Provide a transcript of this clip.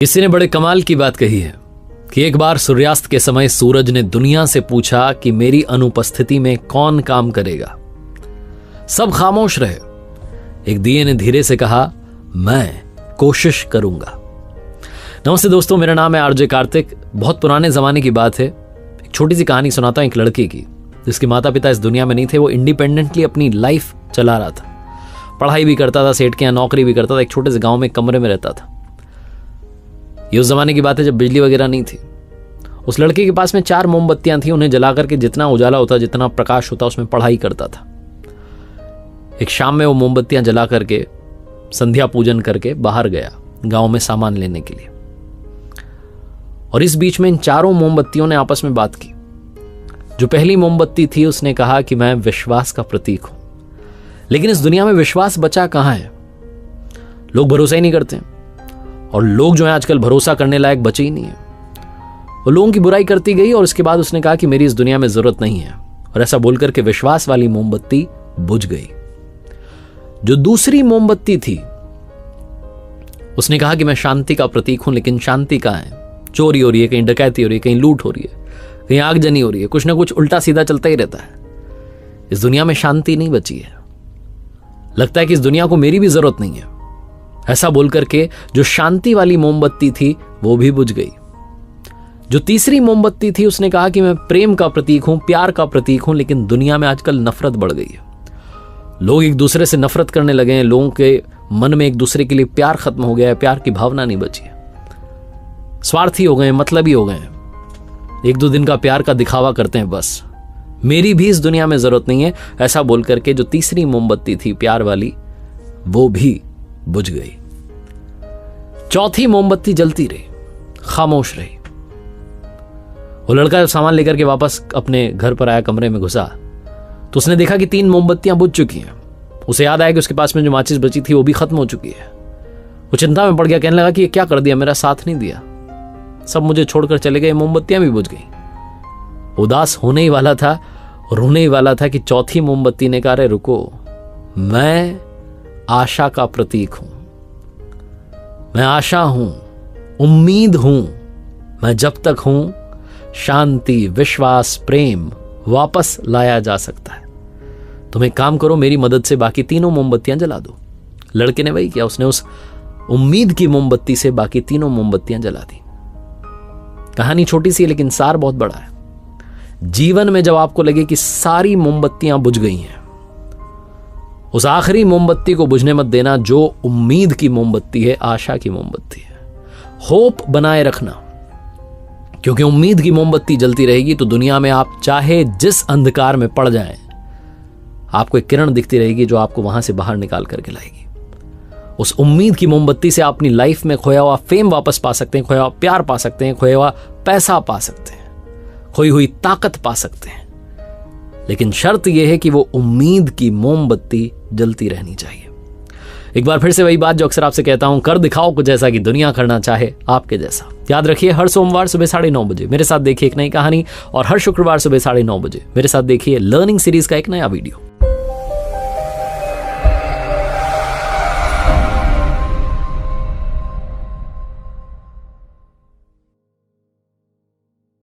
किसी ने बड़े कमाल की बात कही है कि एक बार सूर्यास्त के समय सूरज ने दुनिया से पूछा कि मेरी अनुपस्थिति में कौन काम करेगा। सब खामोश रहे। एक दिए ने धीरे से कहा, मैं कोशिश करूंगा। नमस्ते दोस्तों, मेरा नाम है आरजे कार्तिक। बहुत पुराने जमाने की बात है। एक छोटी सी कहानी सुनाता हूं एक लड़के की जिसके माता पिता इस दुनिया में नहीं थे। वो इंडिपेंडेंटली अपनी लाइफ चला रहा था, पढ़ाई भी करता था, सेठ के यहाँ नौकरी भी करता था, एक छोटे से गांव में कमरे में रहता था। ये उस जमाने की बात है जब बिजली वगैरह नहीं थी। उस लड़के के पास में 4 मोमबत्तियां थी। उन्हें जला करके जितना उजाला होता, जितना प्रकाश होता, उसमें पढ़ाई करता था। एक शाम में वो मोमबत्तियां जला करके संध्या पूजन करके बाहर गया गांव में सामान लेने के लिए। और इस बीच में इन 4 मोमबत्तियों ने आपस में बात की। जो पहली मोमबत्ती थी उसने कहा कि मैं विश्वास का प्रतीक हूं। लेकिन इस दुनिया में विश्वास बचा कहां है? लोग भरोसा ही नहीं करते और लोग जो है आजकल भरोसा करने लायक बचे ही नहीं है। वो लोगों की बुराई करती गई और उसके बाद उसने कहा कि मेरी इस दुनिया में जरूरत नहीं है। और ऐसा बोलकर के विश्वास वाली मोमबत्ती बुझ गई। जो दूसरी मोमबत्ती थी उसने कहा कि मैं शांति का प्रतीक हूं। लेकिन शांति कहां है? चोरी हो रही है, कहीं डकैती हो रही है, कहीं लूट हो रही है, कहीं आगजनी हो रही है, कुछ ना कुछ उल्टा सीधा चलता ही रहता है। इस दुनिया में शांति नहीं बची है। लगता है कि इस दुनिया को मेरी भी जरूरत नहीं है। ऐसा बोलकर के जो शांति वाली मोमबत्ती थी वो भी बुझ गई। जो तीसरी मोमबत्ती थी उसने कहा कि मैं प्रेम का प्रतीक हूं, प्यार का प्रतीक हूं। लेकिन दुनिया में आजकल नफरत बढ़ गई है। लोग एक दूसरे से नफरत करने लगे हैं। लोगों के मन में एक दूसरे के लिए प्यार खत्म हो गया है। प्यार की भावना नहीं बची है। स्वार्थी हो गए हैं, मतलबी हो गए हैं। 1-2 दिन का प्यार का दिखावा करते हैं बस। मेरी भी इस दुनिया में जरूरत नहीं है। ऐसा बोलकर के जो तीसरी मोमबत्ती थी प्यार वाली वो भी बुझ गई। चौथी मोमबत्ती जलती रही, खामोश रही। वो लड़का जब सामान लेकर के वापस अपने घर पर आया, कमरे में घुसा तो उसने देखा कि 3 मोमबत्तियां बुझ चुकी हैं। उसे याद आया कि उसके पास में जो माचिस बची थी वो भी खत्म हो चुकी है। वो चिंता में पड़ गया, कहने लगा कि ये क्या कर दिया, मेरा साथ नहीं दिया, सब मुझे छोड़कर चले गए, मोमबत्तियां भी बुझ गई। उदास होने ही वाला था, रोने ही वाला था कि चौथी मोमबत्ती ने कहा, अरे रुको, मैं आशा का प्रतीक हूं, मैं आशा हूं, उम्मीद हूं। मैं जब तक हूं शांति, विश्वास, प्रेम वापस लाया जा सकता है। तुम एक काम करो, मेरी मदद से बाकी 3 मोमबत्तियां जला दो। लड़के ने वही किया। उसने उस उम्मीद की मोमबत्ती से बाकी 3 मोमबत्तियां जला दी। कहानी छोटी सी है लेकिन सार बहुत बड़ा है। जीवन में जब आपको लगे कि सारी मोमबत्तियां बुझ गई हैं, उस आखिरी मोमबत्ती को बुझने मत देना जो उम्मीद की मोमबत्ती है, आशा की मोमबत्ती है। होप बनाए रखना, क्योंकि उम्मीद की मोमबत्ती जलती रहेगी तो दुनिया में आप चाहे जिस अंधकार में पड़ जाएं, आपको एक किरण दिखती रहेगी जो आपको वहां से बाहर निकाल करके लाएगी। उस उम्मीद की मोमबत्ती से आप अपनी लाइफ में खोया हुआ फेम वापस पा सकते हैं, खोया हुआ प्यार पा सकते हैं, खोया हुआ पैसा पा सकते हैं, खोई हुई ताकत पा सकते हैं। लेकिन शर्त यह है कि वो उम्मीद की मोमबत्ती जलती रहनी चाहिए। एक बार फिर से वही बात जो अक्सर आपसे कहता हूं, कर दिखाओ कुछ ऐसा कि दुनिया करना चाहे आपके जैसा। याद रखिए, हर सोमवार सुबह 9:30 बजे मेरे साथ देखिए एक नई कहानी, और हर शुक्रवार सुबह 9:30 बजे मेरे साथ देखिए लर्निंग सीरीज का एक नया वीडियो।